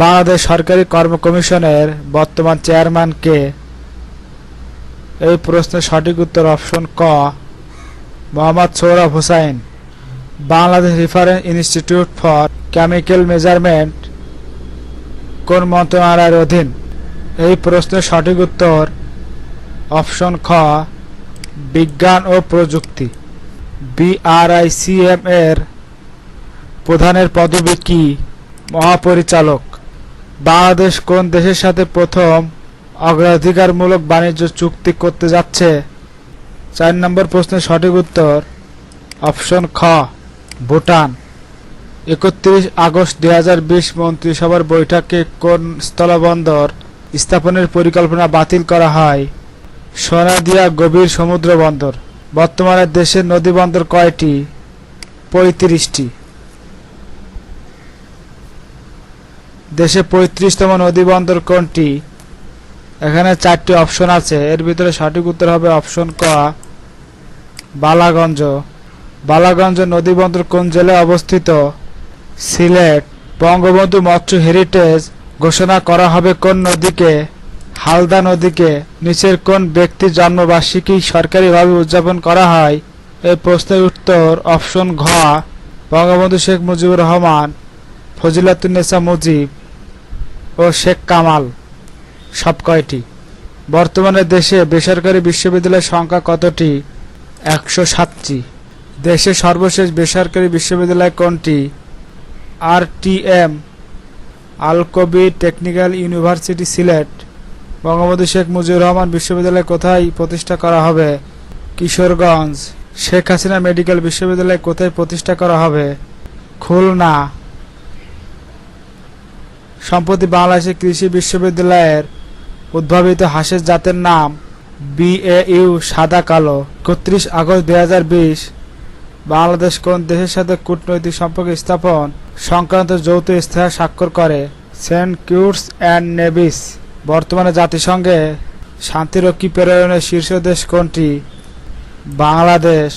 বাংলাদেশ সরকারি কর্ম কমিশনের বর্তমান চেয়ারম্যান কে? এই প্রশ্নের সঠিক উত্তর অপশন ক, Mohammad Sohrab Hossain. Bangladesh reference institute for chemical measurement কোন মন্ত্রণালয়ের অধীন? এই প্রশ্নের সঠিক উত্তর অপশন খ, বিজ্ঞান ও প্রযুক্তি। BRICM এর প্রধানের পদবি কি? মহাপরিচালক। বাংলাদেশ কোন দেশের সাথে প্রথম অগ্রাধিকারমূলক বাণিজ্য চুক্তি করতে যাচ্ছে? 4 নম্বর প্রশ্নের সঠিক উত্তর অপশন খ, ভুটান। 31 আগস্ট 2020 মন্ত্রিসভার বৈঠকে কোন স্থলবন্দর স্থাপনের পরিকল্পনা বাতিল করা হয়? সোনাদিয়া গভীর সমুদ্র বন্দর। বর্তমানে দেশের নদী বন্দর কয়টি? 35টি। দেশে 35তম নদী বন্দর কোনটি? এখানে 4টি অপশন আছে, এর ভিতরে সঠিক উত্তর হবে অপশন ক, বালাগঞ্জ। বালাগঞ্জ নদী বন্দর কোন জেলায় অবস্থিত? সিলেট। বঙ্গবন্ধু মৎস্য হেরিটেজ ঘোষণা করা হবে কোন নদীকে? হালদা নদীকে। নিচের কোন ব্যক্তির জন্মবার্ষিকী সরকারিভাবে উদযাপন করা হয়? এই প্রশ্নের উত্তর অপশন ঘ, বঙ্গবন্ধু শেখ মুজিবুর রহমান, ফজিলাতুন্নেসা মুজিব ও শেখ কামাল। সব কয়টি? বর্তমানে দেশে বেসরকারি বিশ্ববিদ্যালয়ের সংখ্যা কতটি? 107টি। দেশে সর্বশেষ বেসরকারি বিশ্ববিদ্যালয় কোনটি? RTM আল কবির টেকনিক্যাল ইউনিভার্সিটি সিলেট। বঙ্গবন্ধু শেখ মুজিবুর রহমান বিশ্ববিদ্যালয় কোথায় প্রতিষ্ঠা করা হবে? কিশোরগঞ্জ। শেখ হাসিনা মেডিকেল বিশ্ববিদ্যালয় কোথায় প্রতিষ্ঠা করা হবে? খুলনা। সম্প্রতি বাংলাদেশের কৃষি বিশ্ববিদ্যালয়ের উদ্ভাবিত হাঁসের জাতের নাম BAU সাদা কালো। 31 আগস্ট 2020 বাংলাদেশ কোন দেশের সাথে কূটনৈতিক সম্পর্ক স্থাপন সংক্রান্ত যৌথ ইস্তেহার স্বাক্ষর করে? Saint Kitts and Nevis. বর্তমানে জাতিসংঘে শান্তিরক্ষী প্রেরণের শীর্ষ দেশ কোনটি? বাংলাদেশ।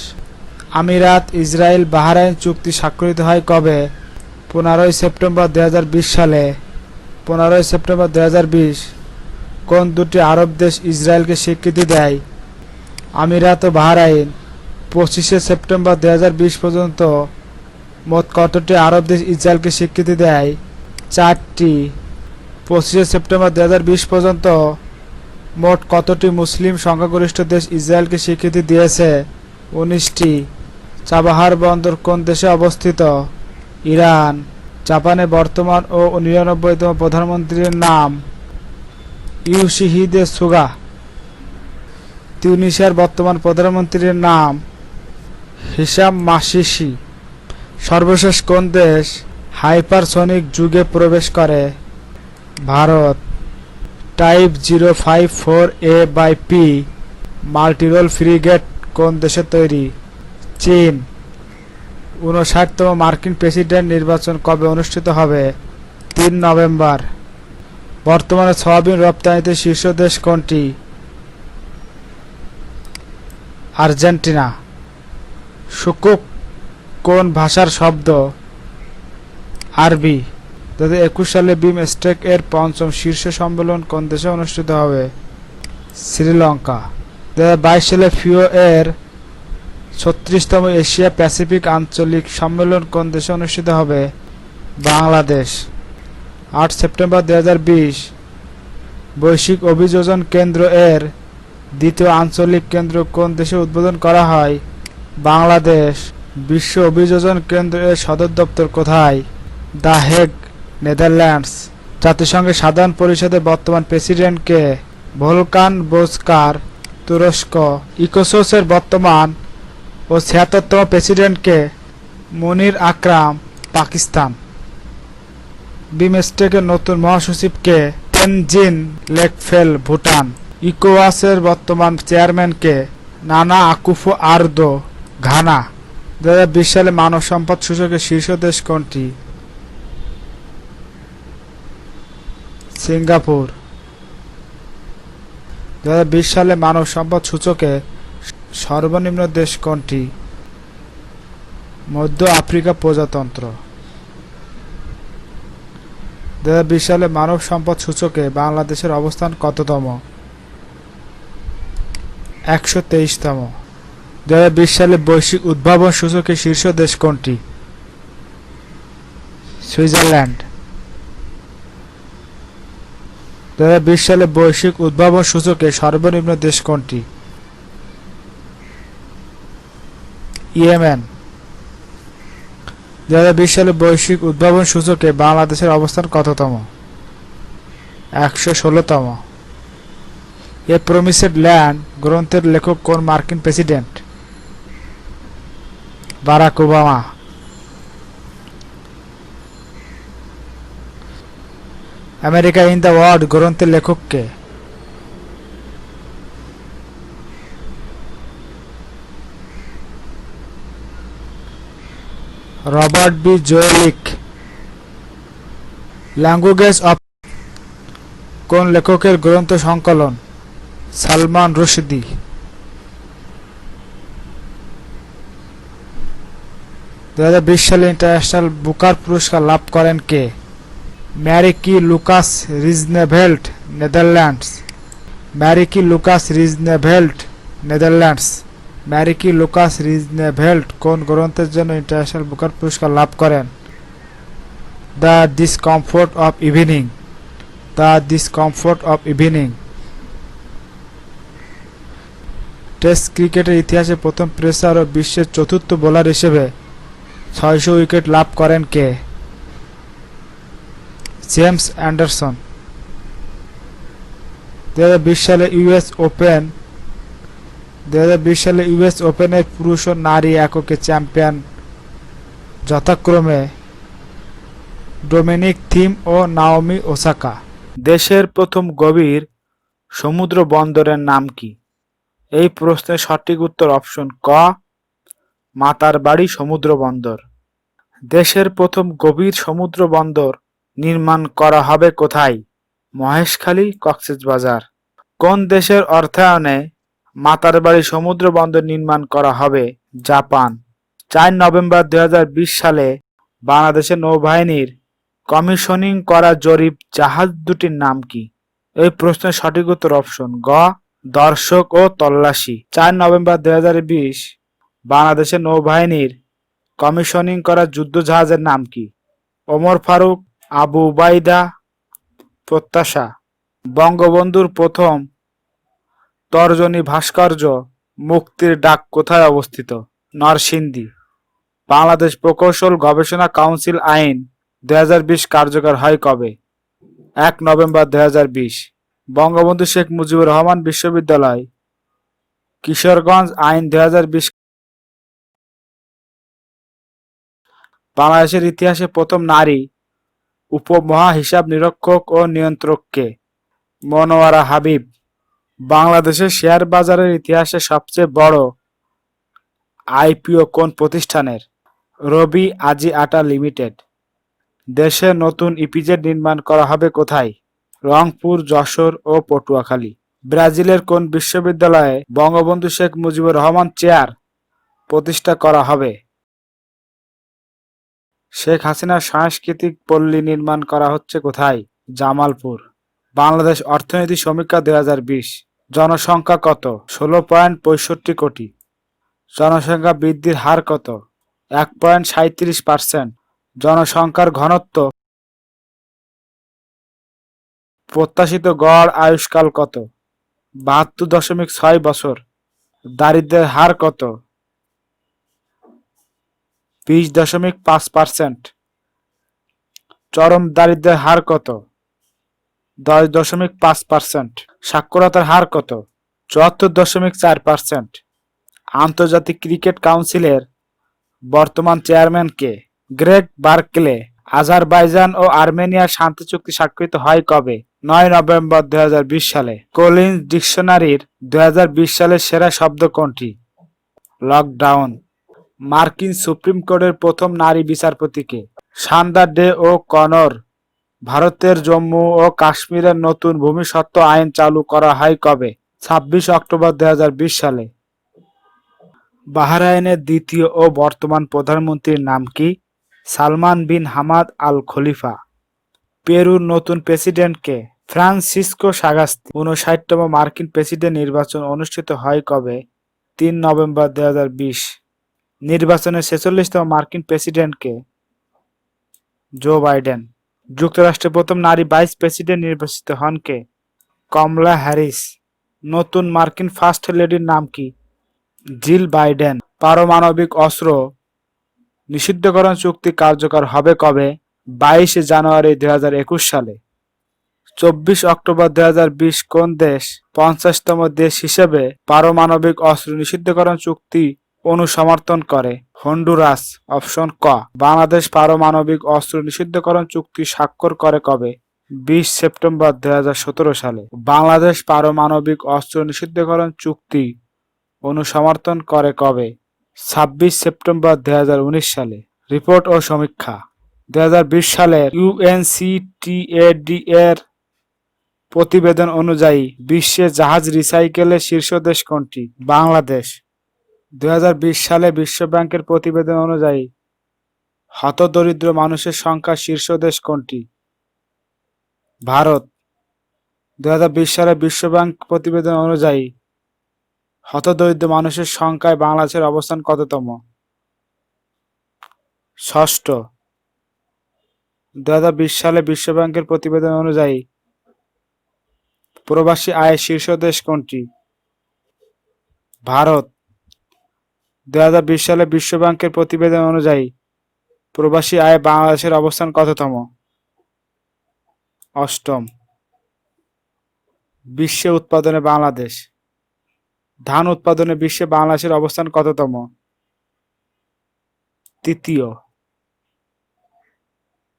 আমিরাত, ইসরায়েল, বাহরাইন চুক্তি স্বাক্ষরিত হয় কবে? 15 সেপ্টেম্বর 2020 সালে। 15 সেপ্টেম্বর 2020। কোন দুটি আরব দেশ ইসরায়েলকে স্বীকৃতি দেয়? আমিরাত ও বাহরাইন। 25 সেপ্টেম্বর 2020 পর্যন্ত মোট কতটি আরব দেশ ইসরায়েলকে স্বীকৃতি দেয়? 4টি। 25 সেপ্টেম্বর 2020 পর্যন্ত মোট কতটি মুসলিম সংখ্যাগরিষ্ঠ দেশ ইসরায়েলকে স্বীকৃতি দিয়েছে? 19টি। চাবাহার বন্দর কোন দেশে অবস্থিত? ইরান। জাপানের বর্তমান ও 99তম প্রধানমন্ত্রীর নাম? Yoshihide Suga. তিউনিসিয়ার বর্তমান প্রধানমন্ত্রীর নাম? Hisham Mechichi. সর্বশেষ কোন দেশ হাইপারসনিক যুগে প্রবেশ করে? Bharat. Type 054A/P multirole frigate কোন দেশে তৈরি? চীন। 59তম মার্কিন প্রেসিডেন্ট নির্বাচন কবে অনুষ্ঠিত হবে? 3 নভেম্বর। বর্তমানে সয়াবিন রপ্তানিতে শীর্ষ দেশ কোনটি? আর্জেন্টিনা। শুকুক কোন ভাষার শব্দ? আরবি। 2021 সালে বিমস্টেক এর 5ম শীর্ষ সম্মেলন কোন দেশে অনুষ্ঠিত হবে? শ্রীলঙ্কা। 2022 সালে FIO এর 36তম এশিয়া প্যাসিফিক আঞ্চলিক সম্মেলন কোন দেশে অনুষ্ঠিত হবে? বাংলাদেশ। 8 সেপ্টেম্বর 2020 বৈশ্বিক অভিযোজন কেন্দ্র এর 2য় আঞ্চলিক কেন্দ্র কোন দেশে উদ্বোধন করা হয়? বাংলাদেশ। বিশ্ব অভিযোজন কেন্দ্র এর সদর দপ্তর কোথায়? The Hague, Netherlands. জাতিসংঘের সাধারণ পরিষদের বর্তমান প্রেসিডেন্ট কে? ভোলকান বোজকার, তুরস্ক। ইকোসোসের বর্তমান ও 76তম প্রেসিডেন্ট কে? মনির আকরাম, পাকিস্তান। বিমস্টেকের নতুন মহাসচিব কে? তেনজিন লেকফেল, ভুটান। ইকোওয়াসের বর্তমান চেয়ারম্যান কে? নানা আকুফো-আদো, ঘানা। 2020 সালে মানব সম্পদ সূচকের শীর্ষ দেশ কোনটি? সিঙ্গাপুর। 2020 সালে মানব সম্পদ সূচকে সর্বনিম্ন দেশ কোনটি? মধ্য আফ্রিকা প্রজাতন্ত্র। 2020 সালে মানব সম্পদ সূচকে বাংলাদেশের অবস্থান কততম? 123তম। 2020 সালে বৈশ্বিক উদ্ভাবন সূচকে শীর্ষ দেশ কোনটি? সুইজারল্যান্ড। 2020 সালে বৈশ্বিক উদ্ভাবন সূচকে সর্বনিম্ন দেশ কোনটি? ইয়েমেন। 2020 সালে বৈশ্বিক উদ্ভাবন সূচকে বাংলাদেশের অবস্থান কততম? 116তম। এ প্রমিসেড ল্যান্ড গ্রন্থের লেখক কোন মার্কিন president? Barack Obama. America in the world গ্রন্থের লেখক কে? Robert B Zoellick. Language of কোন লেখকের গ্রন্থ সংকলন? সালমান রুশদি। 2020 সালে ইন্টারন্যাশনাল বুকার পুরস্কার লাভ করেন কে? Marieke Lucas Rijneveld, Netherlands. Marieke Lucas Rijneveld, Netherlands. Marieke Lucas Rijneveld কোন গ্রন্থের জন্য ইন্টারন্যাশনাল বুকার পুরস্কার লাভ করেন? The discomfort of evening. The discomfort of evening. Test ক্রিকেটের ইতিহাসে প্রথম পেসার ও বিশ্বের চতুর্থ বোলার হিসেবে 600 উইকেট লাভ করেন কে? James Anderson. 2020 সালে ইউএস ওপেন 2020 সালে ইউএস ওপেনের পুরুষ ও নারী এককে চ্যাম্পিয়ন যথাক্রমে ডোমিনিক থিম ও নাওমি ওসাকা। দেশের প্রথম গভীর সমুদ্র বন্দরের নাম কি? এই প্রশ্নের সঠিক উত্তর অপশন ক, মাতারবাড়ি সমুদ্র বন্দর। দেশের প্রথম গভীর সমুদ্র বন্দর নির্মাণ করা হবে কোথায়? মহেশখালী, কক্সবাজার। কোন দেশের অর্থায়নে মাতারবাড়ি সমুদ্র বন্দর নির্মাণ করা হবে? জাপান। 4 নভেম্বর 2020 সালে বাংলাদেশের নৌবাহিনীর কমিশনিং করা জরিপ জাহাজ দুটির নাম কি? এই প্রশ্নের সঠিক উত্তর অপশন গ, দর্শক ও তল্লাশি। 4 নভেম্বর 2020 বাংলাদেশের নৌবাহিনীর কমিশনিং করা যুদ্ধ জাহাজের নাম কি? ওমর ফারুক, আবু উবাইদা, প্রত্যাশা। বঙ্গবন্ধুর প্রথম তর্জনী ভাস্কর্য মুক্তির ডাক কোথায় অবস্থিত? নরসিংদী। বাংলাদেশ প্রকৌশল গবেষণা কাউন্সিল আইন 2020 কার্যকর হয় কবে? 1 নভেম্বর 2020। বঙ্গবন্ধু শেখ মুজিবুর রহমান বিশ্ববিদ্যালয় কিশোরগঞ্জ আইন 2020। বাংলাদেশের ইতিহাসে প্রথম নারী উপমহা হিসাব নিরীক্ষক ও নিয়ন্ত্রক কে? মনোয়ারা হাবিব। বাংলাদেশের শেয়ার বাজারের ইতিহাসে সবচেয়ে বড় আইপিও কোন প্রতিষ্ঠানের? রবি আজি আটা লিমিটেড। দেশে নতুন ইপিজেড নির্মাণ করা হবে কোথায়? রংপুর, যশোর ও পটুয়াখালী। ব্রাজিলের কোন বিশ্ববিদ্যালয়ে বঙ্গবন্ধু শেখ মুজিবুর রহমান চেয়ার প্রতিষ্ঠা করা হবে? শেখ হাসিনার সাংস্কৃতিক পল্লী নির্মাণ করা হচ্ছে কোথায়? জামালপুর। বাংলাদেশ অর্থনীতি সমীক্ষা 2020। জনসংখ্যা কত? 16.65 কোটি। জনসংখ্যা বৃদ্ধির হার কত? 1.37%। জনসংখ্যার ঘনত্ব। প্রত্যাশিত গড় আয়ুষ্কাল কত? 72.6 বছর। দারিদ্র্যের হার কত? 20.5%। চরম দারিদ্র্যের হার কত? 10.5%। সাক্ষরতার হার কত? 74.4%। আন্তর্জাতিক ক্রিকেট কাউন্সিলের বর্তমান চেয়ারম্যান কে? Greg Barclay. আজারবাইজান ও আর্মেনিয়ার শান্তি চুক্তি স্বাক্ষরিত হয় কবে? 9 নভেম্বর 2020 সালে। কলিন্স ডিকশনারির 2020 সালের সেরা শব্দ কোনটি? লকডাউন। মার্কিন সুপ্রিম কোর্টের প্রথম নারী বিচারপতি কে? সান্দার ডে ও কনর। ভারতের জম্মু ও কাশ্মীরের নতুন ভূমিস্বত্ব আইন চালু করা হয় কবে? 26 অক্টোবর 2020 সালে। বাহরাইনের দ্বিতীয় ও বর্তমান প্রধানমন্ত্রীর নাম কি? সালমান বিন হামাদ আল খলিফা। পেরুর নতুন প্রেসিডেন্ট কে? ফ্রান্সিসকো সাগাস্তি। 59তম মার্কিন প্রেসিডেন্ট নির্বাচন অনুষ্ঠিত হয় কবে? 3 নভেম্বর 2020। নির্বাচনের 46তম মার্কিন প্রেসিডেন্ট কে? Joe Biden. যুক্তরাষ্ট্রের প্রথম নারী ভাইস প্রেসিডেন্ট নির্বাচিত হন কে? কমলা হ্যারিস। নতুন মার্কিন ফার্স্ট লেডির নাম কি? Jill Biden. পারমাণবিক অস্ত্র নিষিদ্ধকরণ চুক্তি কার্যকর হবে কবে? 22 জানুয়ারি 2021 সালে। 24 অক্টোবর 2020 কোন দেশ 50তম দেশ হিসেবে পারমাণবিক অস্ত্র নিষিদ্ধকরণ চুক্তি অনুসমর্থন করে? হন্ডুরাস। অপশন ক। বাংলাদেশ পারমাণবিক অস্ত্র নিষিদ্ধকরণ চুক্তি স্বাক্ষর করে কবে? 20 সেপ্টেম্বর 2017 সালে। বাংলাদেশ পারমাণবিক অস্ত্র নিষিদ্ধকরণ চুক্তি অনুসমর্থন করে কবে? 26 সেপ্টেম্বর 2019 সালে। রিপোর্ট ও সমীক্ষা। 2020 সালের ইউএনসিটিএডি এর প্রতিবেদন অনুযায়ী বিশ্বে জাহাজ রিসাইকেলের শীর্ষ দেশ কোনটি? বাংলাদেশ। 2020 সালে বিশ্বব্যাংকের প্রতিবেদন অনুযায়ী হতদরিদ্র মানুষের সংখ্যা শীর্ষ দেশ কোনটি? ভারত। 2020 সালে বিশ্বব্যাংক প্রতিবেদন অনুযায়ী হতদরিদ্র মানুষের সংখ্যায় বাংলাদেশের অবস্থান কততম? ষষ্ঠ। 2020 সালে বিশ্বব্যাংকের প্রতিবেদন অনুযায়ী প্রবাসী আয়ের শীর্ষ দেশ কোনটি? ভারত। 2020 সালে বিশ্বব্যাংকের প্রতিবেদন অনুযায়ী প্রবাসী আয়ে বাংলাদেশের অবস্থান কততম? অষ্টম। বিশ্বে উৎপাদনে বাংলাদেশ। ধান উৎপাদনে বিশ্বে বাংলাদেশের অবস্থান কততম? তৃতীয়।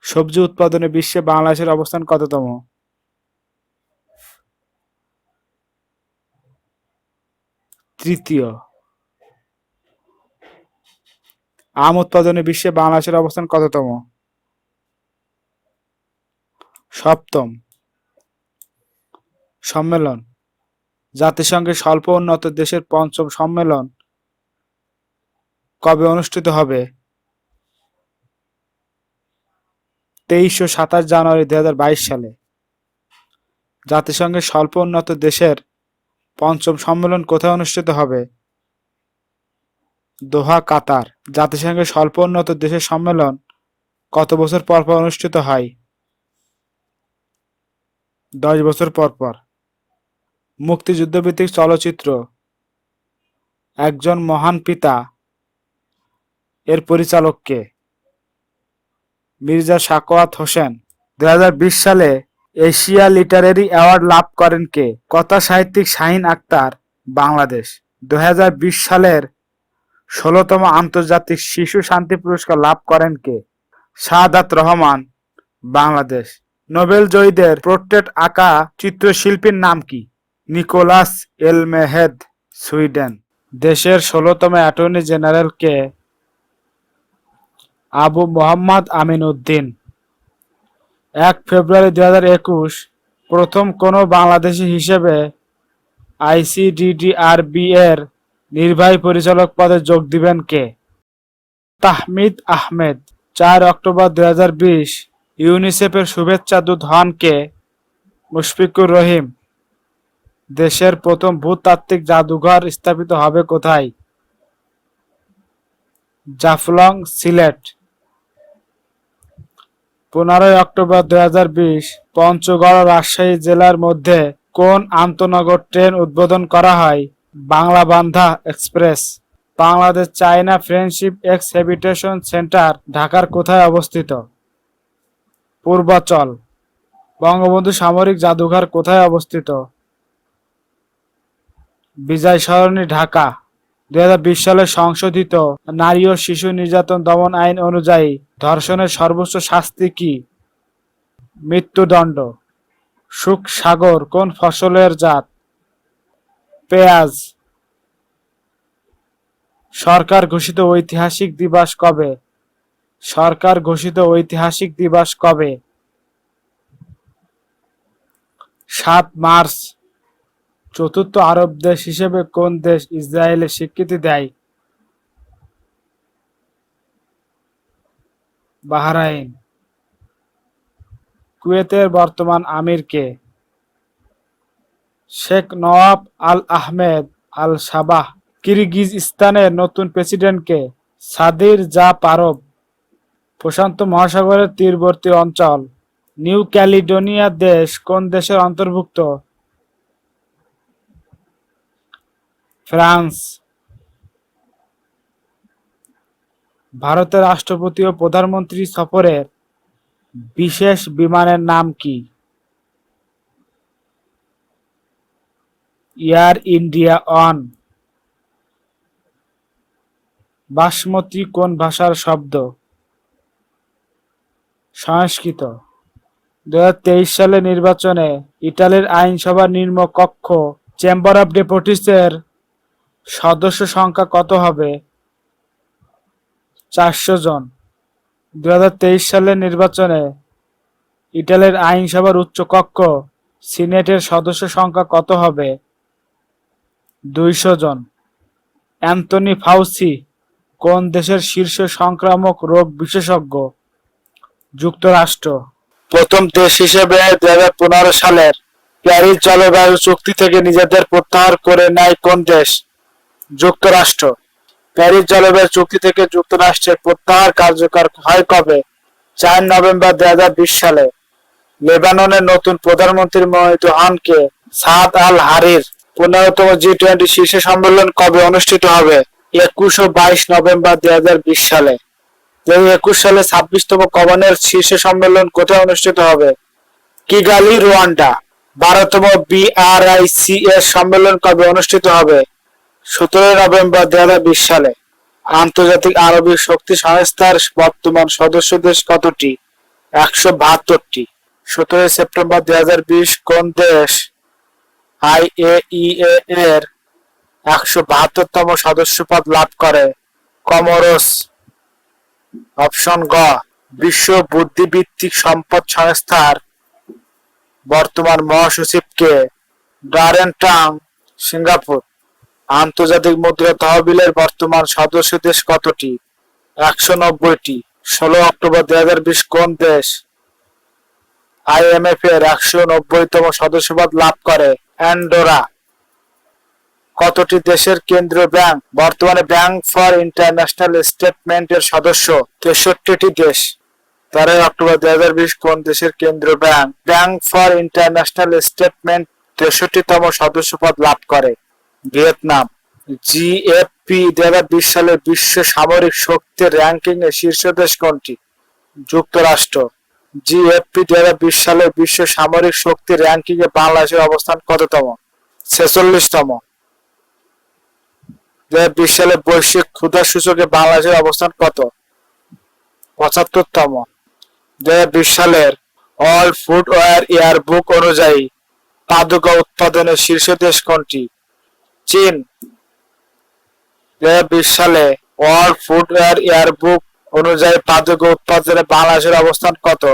সবজি উৎপাদনে বিশ্বে বাংলাদেশের অবস্থান কততম? তৃতীয়। আম উৎপাদনে বিশ্বে বাংলাদেশের অবস্থান কততম? সপ্তম। সম্মেলন। জাতিসংঘের স্বল্প উন্নত দেশের পঞ্চম সম্মেলন কবে অনুষ্ঠিত হবে? 23 ও 27 জানুয়ারি 2022 সালে। জাতিসংঘের স্বল্প উন্নত দেশের পঞ্চম সম্মেলন কোথায় অনুষ্ঠিত হবে? দোহা, কাতার। জাতিসংঘের স্বল্প উন্নত দেশের সম্মেলন কত বছর পর পর অনুষ্ঠিত হয়? 10 বছর পর পর। মুক্তিযুদ্ধভিত্তিক চলচ্চিত্র একজন মহান পিতা এর পরিচালক কে? মির্জা সাখাওয়াত হোসেন। 2020 সালে এশিয়া লিটারেরি অ্যাওয়ার্ড লাভ করেন কে? কথা সাহিত্যিক শাহীন আখতার, বাংলাদেশ। 2020 সালের 16তম আন্তর্জাতিক শিশু শান্তি পুরস্কার লাভ করেন কে? শাহাদাত রহমান, বাংলাদেশ। নোবেল জয়ীদের পোর্ট্রেট আঁকা চিত্রশিল্পীর নাম কি? Niklas Elmehed, Sweden. দেশের 16তম অ্যাটর্নি জেনারেল কে? আবু মোহাম্মদ আমিন উদ্দিন। 1 ফেব্রুয়ারি 2021 প্রথম কোন বাংলাদেশি হিসেবে আইসিডিডিআরবি এর নির্বাহী পরিচালক পদে যোগ দিবেন কে? তাহমিদ আহমেদ। 4 অক্টোবর 2020 ইউনিসেফের শুভেচ্ছা দূত হন কে? মুশফিকুর রহিম। দেশের প্রথম ভূতাত্ত্বিক জাদুঘর স্থাপিত হবে কোথায়? জাফলং, সিলেট। 15 অক্টোবর 2020 পঞ্চগড় ও রাজশাহী জেলার মধ্যে কোন আন্তনগর ট্রেন উদ্বোধন করা হয়? Banglabandha express. Bangladesh China friendship exhibition centre ঢাকার কোথায় অবস্থিত? পূর্বাচল। বঙ্গবন্ধু সামরিক জাদুঘর কোথায় অবস্থিত? বিজয় সরণি, ঢাকা। 2020 সালে সংশোধিত নারী ও শিশু নির্যাতন দমন আইন অনুযায়ী ধর্ষণের সর্বোচ্চ শাস্তি কি? মৃত্যুদণ্ড। সুখ সাগর কোন ফসলের জাত? পেঁয়াজ। সরকার ঘোষিত ঐতিহাসিক দিবস কবে? সরকার ঘোষিত ঐতিহাসিক দিবস কবে? 7 মার্চ। চতুর্থ আরব দেশ হিসেবে কোন দেশ ইসরায়েলের স্বীকৃতি দেয়? বাহরাইন। কুয়েতের বর্তমান আমির কে? শেখ নওয়াব আল আহমেদ আল সাবাহ। কিরগিজস্তানের নতুন প্রেসিডেন্ট কে? সাদির জাপারভ। প্রশান্ত মহাসাগরের তীরবর্তী অঞ্চল নিউ ক্যালিডোনিয়া দেশ কোন দেশের অন্তর্ভুক্ত? ফ্রান্স। ভারতের রাষ্ট্রপতি ও প্রধানমন্ত্রী সফরের বিশেষ বিমানের নাম কি? Air India one. বাসমতি কোন ভাষার শব্দ? সংস্কৃত। 2023 সালের নির্বাচনে ইতালির আইনসভার নিম্নকক্ষ চেম্বার অব ডেপুটিসের সদস্য সংখ্যা কত হবে? 400 জন। 2023 সালের নির্বাচনে ইতালির আইনসভার উচ্চকক্ষ সিনেটের সদস্য সংখ্যা কত হবে? 200 জন। অ্যান্থনি ফাউসি কোন দেশের শীর্ষ সংক্রামক রোগ বিশেষজ্ঞ? যুক্তরাষ্ট্র। প্রথম দেশ হিসেবে 2015 সালের প্যারিস জলবায়ু চুক্তি থেকে নিজেদের প্রত্যাহার করে নেয় কোন দেশ? যুক্তরাষ্ট্র। প্যারিস জলবায়ু চুক্তি থেকে যুক্তরাষ্ট্রের প্রত্যাহার কার্যকর হয় কবে? 4 নভেম্বর 2020 সালে। লেবাননের নতুন প্রধানমন্ত্রী মনোনীত হন কে? সাদ আল হারির। 15তম G20 শীর্ষ সম্মেলন কবে অনুষ্ঠিত হবে? 21 ও 22 নভেম্বর 2020 সালে। 2021 সালে 26তম কমনওয়েলথ শীর্ষ সম্মেলন কোথায় অনুষ্ঠিত হবে? Kigali, Rwanda. 12তম BRICS সম্মেলন কবে অনুষ্ঠিত হবে? 17 নভেম্বর 2020 সালে। আন্তর্জাতিক আণবিক শক্তি সংস্থার বর্তমান সদস্য দেশ কতটি? 172টি। 17 সেপ্টেম্বর 2020 কোন দেশ IAEA এর 172তম সদস্যপদ লাভ করে? কমোরস। অপশন গ। বিশ্ব বুদ্ধিবৃত্তিক সম্পদ সংস্থার বর্তমান মহাসচিব কে? Darren tongue, Singapore. আন্তর্জাতিক মুদ্রা তহবিলের বর্তমান সদস্য দেশ কতটি? 190টি। 16 অক্টোবর 2020 কোন দেশ IMF এর 190তম সদস্যপদ লাভ করে? অ্যান্ডোরা। কতটি দেশের কেন্দ্রীয় ব্যাংক বর্তমানে ব্যাংক ফর ইন্টারন্যাশনাল স্টেটমেন্টের সদস্য? 63টি দেশ। 13 অক্টোবর 2020 কোন দেশের কেন্দ্রীয় bank bank for international statement 63তম সদস্যপদ লাভ করে? ভিয়েতনাম। GFP 2020 সালে বিশ্ব সামরিক শক্তির র্যাঙ্কিং এ শীর্ষ দেশ কোনটি? যুক্তরাষ্ট্র। GFP 2020 সালে বিশ্ব সামরিক শক্তির র্যাঙ্কিং এ বাংলাদেশের অবস্থান কততম? 46তম। 2020 সালে বৈশ্বিক ক্ষুধা সূচকে বাংলাদেশের অবস্থান কত? 75তম। 2020 সালের অল ফুটওয়্যার ইয়ারবুক অনুযায়ী পাদুকা উৎপাদনের শীর্ষ দেশ কোনটি? চীন। 2020 সালে অল ফুটওয়্যার ইয়ারবুক অনুযায়ী পাদুকা উৎপাদনে বাংলাদেশের অবস্থান কত?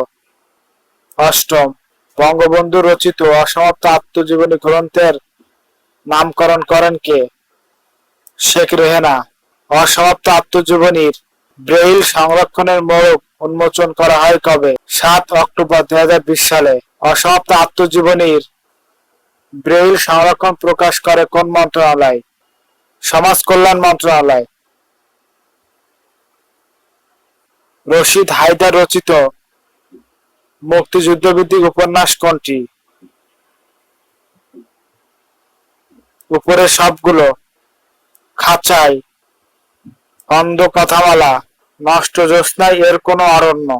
8ম। বঙ্গবন্ধু রচিত অসমাপ্ত আত্মজীবনী গ্রন্থের নামকরণ করেন কে? শেখ রেহানা। অসমাপ্ত আত্মজীবনীর ব্রেইল সংরক্ষণের মোড়ক উন্মোচন করা হয় কবে? 7 অক্টোবর 2020 সালে। অসমাপ্ত আত্মজীবনীর ব্রেইল সংরক্ষণ প্রকাশ করে কোন মন্ত্রণালয়? সমাজ কল্যাণ মন্ত্রণালয়। রশিদ হায়দার রচিত মুক্তিযুদ্ধভিত্তিক উপন্যাস কোনটি? উপরের সবগুলো: খাঁচাই, অন্ধ কথামালা, নষ্ট জ্যোৎস্নায় এর কোনো অরণ্য।